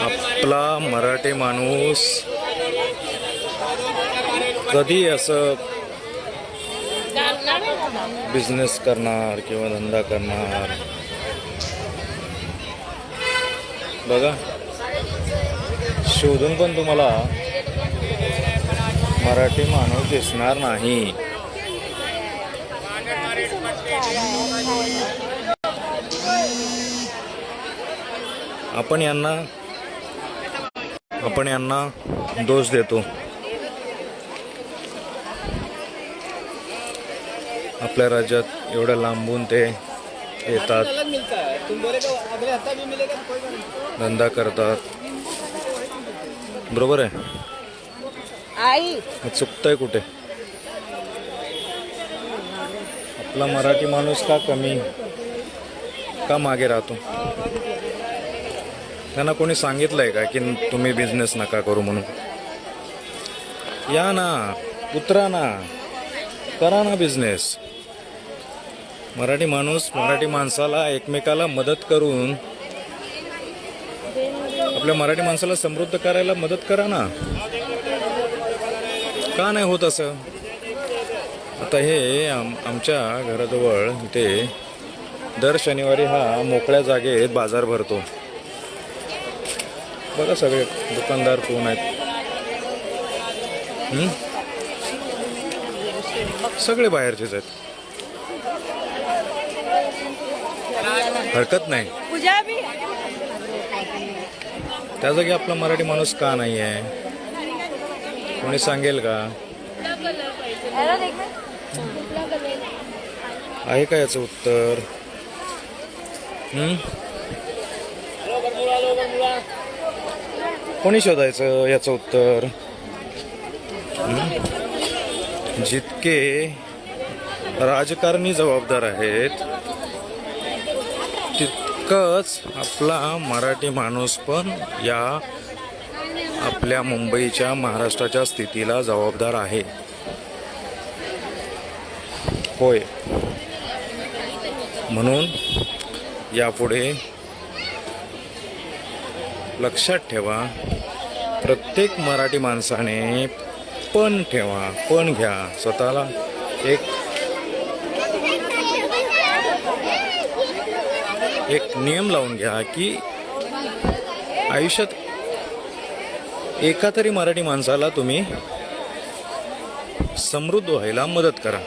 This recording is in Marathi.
आपला मराठी माणूस कधी असं बिझनेस करणार किंवा धंदा करणार बघा, शोधून पण तुम्हाला मराठी माणूस दिसणार नाही. आपण यांना दोष देतो. आपल्या राज्यात एवढ्या लांबून ते येतात, धंदा करतात. बरोबर आहे. चुकतंय कुठे? आपला मराठी माणूस का कमी, का मागे राहतो? त्यांना कोणी सांगितलंय का की तुम्ही बिझनेस नका करू म्हणून? या ना, उतरा ना, करा ना बिझनेस. मराठी माणूस मराठी माणसाला एकमेकाला मदत करून आपल्या मराठी माणसाला समृद्ध करायला मदत करा ना. का नाही होत असं? आता हे आमच्या घराजवळ इथे दर शनिवारी हा मोकळ्या जागेत बाजार भरतो. बघा सगळे दुकानदार कोण आहेत, सगळे बाहेरचेच आहेत. हरकत नाही. त्या जागी आपला मराठी माणूस का नाही आहे? कोणी सांगेल का? आहे का याचं उत्तर? कोणी शोधायचं याचं उत्तर? जितके राजकारणी जबाबदार आहेत तितकंच आपला मराठी माणूस पण या आपल्या मुंबईच्या महाराष्ट्राच्या स्थितीला जबाबदार आहे. होय. म्हणून यापुढे लक्षात ठेवा, प्रत्येक मराठी माणसाने पण ठेवा, पण घ्या. स्वतःला एक नियम लावून घ्या की आयुष्यात एका तरी मराठी माणसाला तुम्ही समृद्ध व्हायला मदत करा.